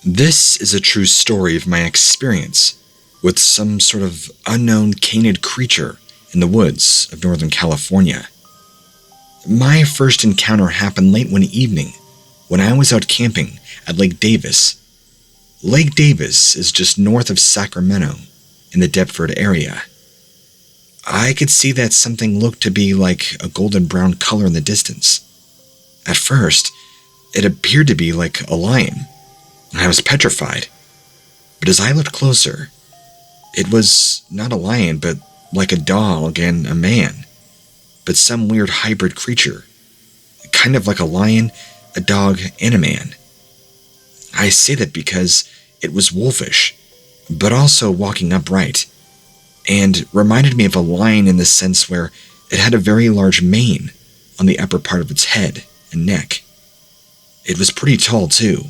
This is a true story of my experience with some sort of unknown canid creature in the woods of Northern California. My first encounter happened late one evening when I was out camping at Lake Davis. Lake Davis is just north of Sacramento in the Deptford area. I could see that something looked to be like a golden brown color in the distance. At first, it appeared to be like a lion. I was petrified. But as I looked closer, it was not a lion, but like a dog and a man. But some weird hybrid creature. Kind of like a lion, a dog, and a man. I say that because it was wolfish, but also walking upright, and reminded me of a lion in the sense where it had a very large mane on the upper part of its head and neck. It was pretty tall too,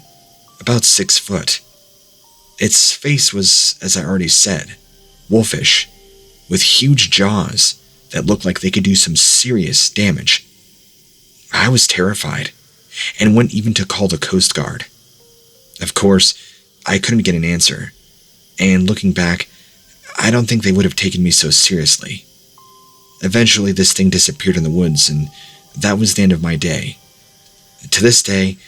about 6 foot. Its face was, as I already said, wolfish, with huge jaws that looked like they could do some serious damage. I was terrified, and went even to call the Coast Guard. Of course, I couldn't get an answer, and looking back, I don't think they would have taken me so seriously. Eventually, this thing disappeared in the woods, and that was the end of my day. To this day,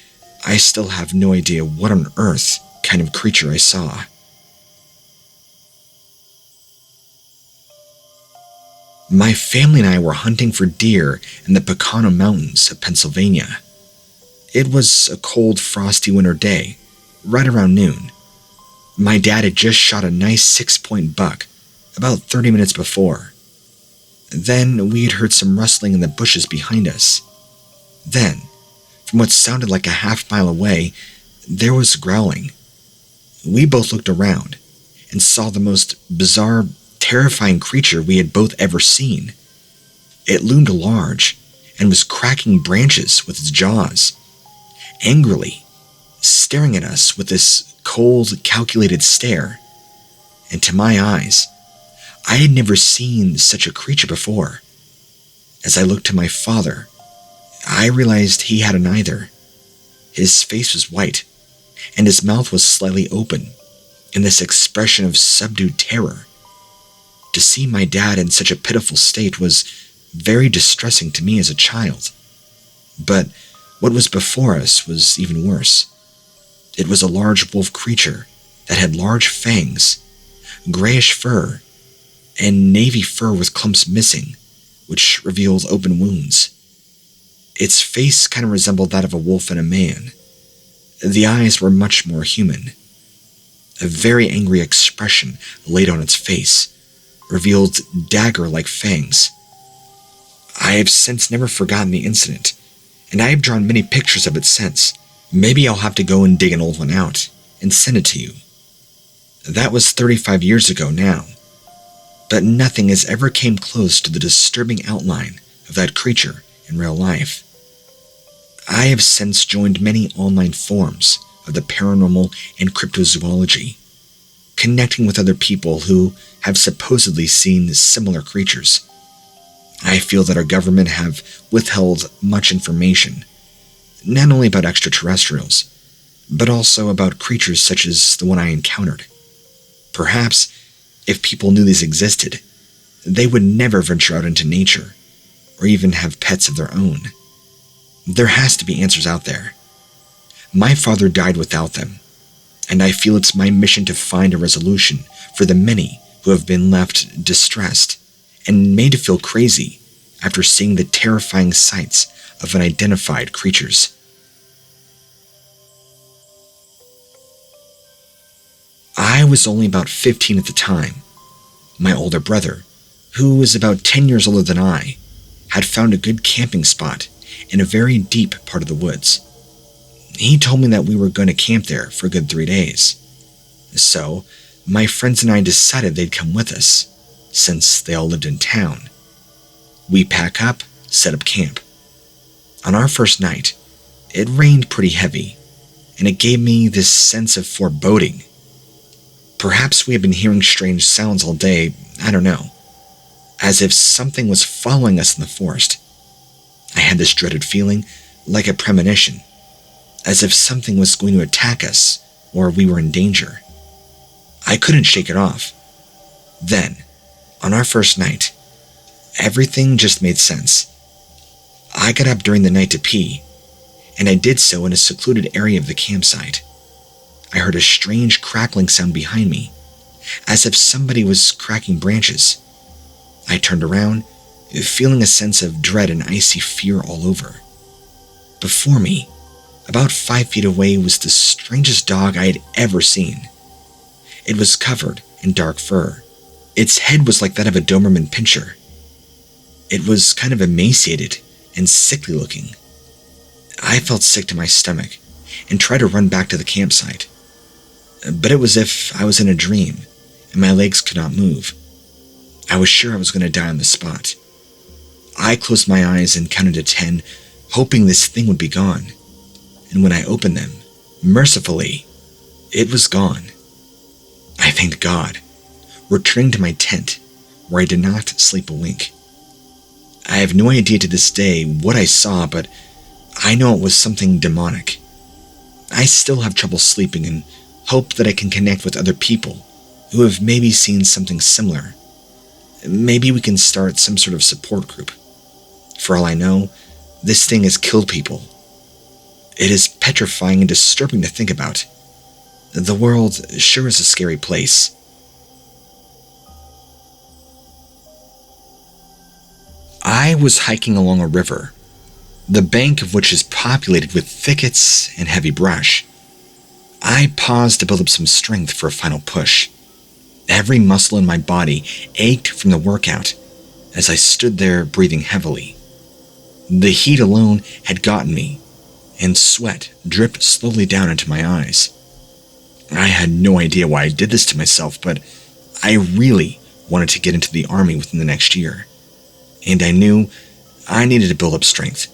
I still have no idea what on earth kind of creature I saw. My family and I were hunting for deer in the Pocono Mountains of Pennsylvania. It was a cold, frosty winter day, right around noon. My dad had just shot a nice 6-point buck about 30 minutes before. Then we had heard some rustling in the bushes behind us. Then, from what sounded like a half-mile away, there was growling. We both looked around and saw the most bizarre, terrifying creature we had both ever seen. It loomed large and was cracking branches with its jaws, angrily staring at us with this cold, calculated stare. And to my eyes, I had never seen such a creature before. As I looked to my father, I realized he hadn't either. His face was white, and his mouth was slightly open, in this expression of subdued terror. To see my dad in such a pitiful state was very distressing to me as a child. But what was before us was even worse. It was a large wolf creature that had large fangs, grayish fur, and navy fur with clumps missing, which revealed open wounds. Its face kind of resembled that of a wolf and a man. The eyes were much more human. A very angry expression laid on its face, revealed dagger-like fangs. I have since never forgotten the incident, and I have drawn many pictures of it since. Maybe I'll have to go and dig an old one out and send it to you. That was 35 years ago now, but nothing has ever came close to the disturbing outline of that creature in real life. I have since joined many online forums of the paranormal and cryptozoology, connecting with other people who have supposedly seen similar creatures. I feel that our government have withheld much information, not only about extraterrestrials, but also about creatures such as the one I encountered. Perhaps, if people knew these existed, they would never venture out into nature, or even have pets of their own. There has to be answers out there. My father died without them, and I feel it's my mission to find a resolution for the many who have been left distressed and made to feel crazy after seeing the terrifying sights of unidentified creatures. I was only about 15 at the time. My older brother, who was about 10 years older than I, had found a good camping spot in a very deep part of the woods. He told me that we were going to camp there for a good 3 days. So, my friends and I decided they'd come with us, since they all lived in town. We pack up, set up camp. On our first night, it rained pretty heavy, and it gave me this sense of foreboding. Perhaps we had been hearing strange sounds all day, I don't know, as if something was following us in the forest. I had this dreaded feeling, like a premonition, as if something was going to attack us or we were in danger. I couldn't shake it off. Then, on our first night, everything just made sense. I got up during the night to pee, and I did so in a secluded area of the campsite. I heard a strange crackling sound behind me, as if somebody was cracking branches. I turned around, feeling a sense of dread and icy fear all over. Before me, about 5 feet away, was the strangest dog I had ever seen. It was covered in dark fur. Its head was like that of a Doberman pinscher. It was kind of emaciated and sickly looking. I felt sick to my stomach and tried to run back to the campsite. But it was as if I was in a dream and my legs could not move. I was sure I was going to die on the spot. I closed my eyes and counted to 10, hoping this thing would be gone. And when I opened them, mercifully, it was gone. I thanked God, returning to my tent, where I did not sleep a wink. I have no idea to this day what I saw, but I know it was something demonic. I still have trouble sleeping and hope that I can connect with other people who have maybe seen something similar. Maybe we can start some sort of support group. For all I know, this thing has killed people. It is petrifying and disturbing to think about. The world sure is a scary place. I was hiking along a river, the bank of which is populated with thickets and heavy brush. I paused to build up some strength for a final push. Every muscle in my body ached from the workout as I stood there breathing heavily. The heat alone had gotten me, and sweat dripped slowly down into my eyes. I had no idea why I did this to myself, but I really wanted to get into the army within the next year, and I knew I needed to build up strength.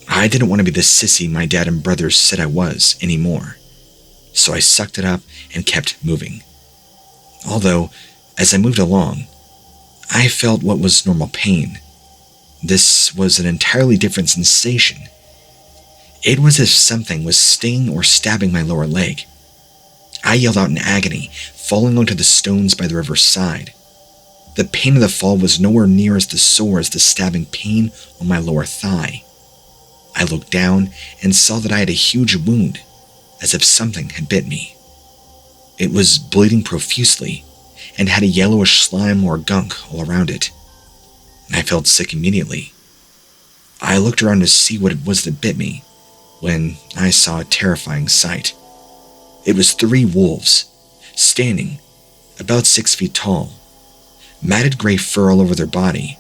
I didn't want to be the sissy my dad and brothers said I was anymore, so I sucked it up and kept moving. Although, as I moved along, I felt what was normal pain. This was an entirely different sensation. It was as if something was stinging or stabbing my lower leg. I yelled out in agony, falling onto the stones by the river's side. The pain of the fall was nowhere near as sore as the stabbing pain on my lower thigh. I looked down and saw that I had a huge wound, as if something had bit me. It was bleeding profusely and had a yellowish slime or gunk all around it. I felt sick immediately. I looked around to see what it was that bit me, when I saw a terrifying sight. It was 3 wolves, standing, about 6 feet tall, matted gray fur all over their body.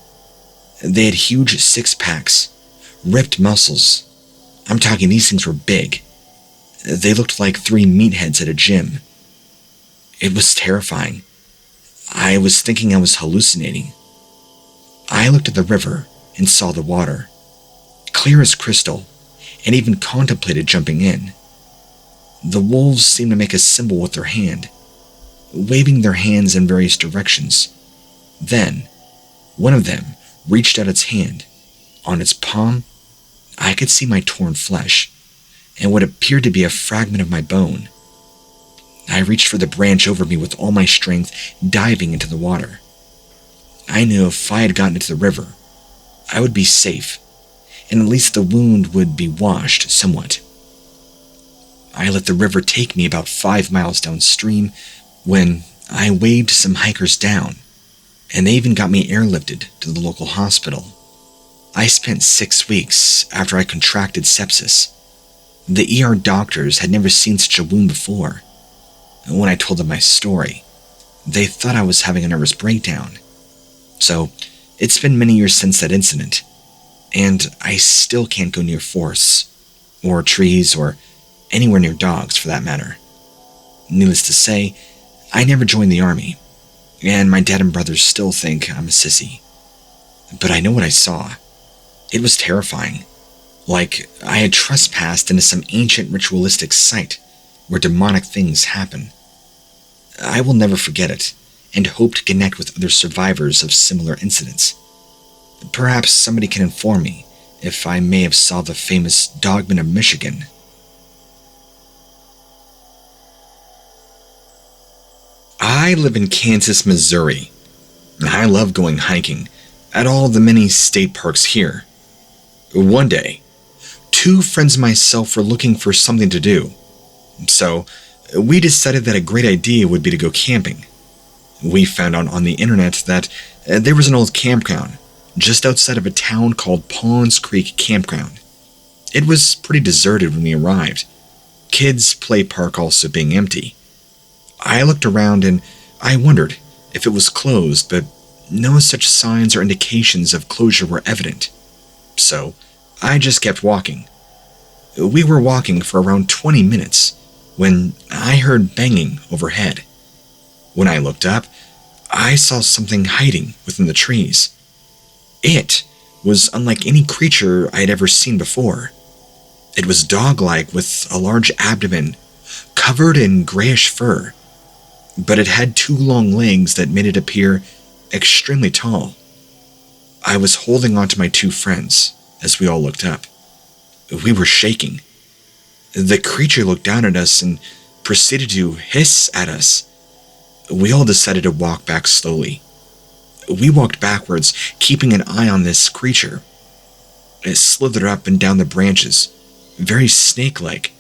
They had huge 6-packs, ripped muscles. I'm talking these things were big. They looked like 3 meatheads at a gym. It was terrifying. I was thinking I was hallucinating. I looked at the river and saw the water, clear as crystal, and even contemplated jumping in. The wolves seemed to make a symbol with their hand, waving their hands in various directions. Then, one of them reached out its hand. On its palm, I could see my torn flesh, and what appeared to be a fragment of my bone. I reached for the branch over me with all my strength, diving into the water. I knew if I had gotten into the river, I would be safe, and at least the wound would be washed somewhat. I let the river take me about 5 miles downstream when I waved some hikers down, and they even got me airlifted to the local hospital. I spent 6 weeks after I contracted sepsis. The ER doctors had never seen such a wound before. When I told them my story, they thought I was having a nervous breakdown. So, it's been many years since that incident, and I still can't go near forests, or trees, or anywhere near dogs for that matter. Needless to say, I never joined the army, and my dad and brothers still think I'm a sissy. But I know what I saw. It was terrifying, like I had trespassed into some ancient ritualistic site where demonic things happen. I will never forget it, and hope to connect with other survivors of similar incidents. Perhaps somebody can inform me if I may have saw the famous Dogman of Michigan. I live in Kansas, Missouri. I love going hiking at all the many state parks here. One day, two friends and myself were looking for something to do. So, we decided that a great idea would be to go camping. We found out on the internet that there was an old campground just outside of a town called Ponds Creek Campground. It was pretty deserted when we arrived, kids' play park also being empty. I looked around and I wondered if it was closed, but no such signs or indications of closure were evident. So, I just kept walking. We were walking for around 20 minutes when I heard banging overhead. When I looked up, I saw something hiding within the trees. It was unlike any creature I had ever seen before. It was dog-like with a large abdomen, covered in grayish fur, but it had two long legs that made it appear extremely tall. I was holding on to my two friends as we all looked up. We were shaking. The creature looked down at us and proceeded to hiss at us. We all decided to walk back slowly. We walked backwards, keeping an eye on this creature. It slithered up and down the branches, very snake-like,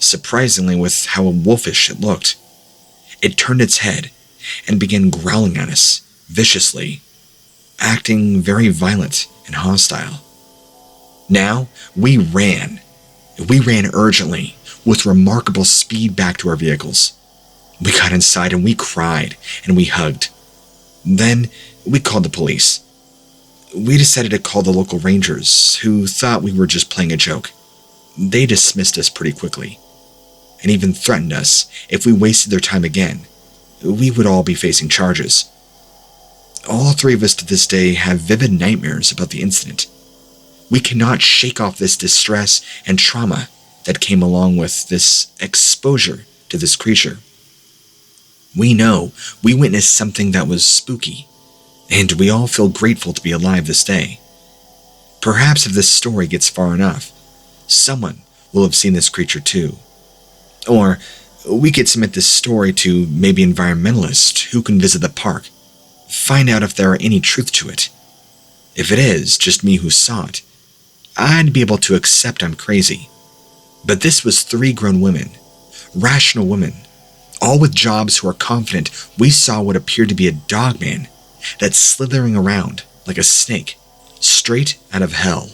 surprisingly with how wolfish it looked. It turned its head and began growling at us, viciously, acting very violent and hostile. Now, we ran. We ran urgently, with remarkable speed back to our vehicles. We got inside and we cried and we hugged. Then, we called the police. We decided to call the local rangers, who thought we were just playing a joke. They dismissed us pretty quickly, and even threatened us if we wasted their time again, we would all be facing charges. All three of us to this day have vivid nightmares about the incident. We cannot shake off this distress and trauma that came along with this exposure to this creature. We know we witnessed something that was spooky, and we all feel grateful to be alive this day. Perhaps if this story gets far enough, someone will have seen this creature too. Or we could submit this story to maybe environmentalists who can visit the park, find out if there are any truth to it. If it is just me who saw it, I'd be able to accept I'm crazy. But this was three grown women, rational women, all with jobs who are confident we saw what appeared to be a dogman that's slithering around like a snake, straight out of hell.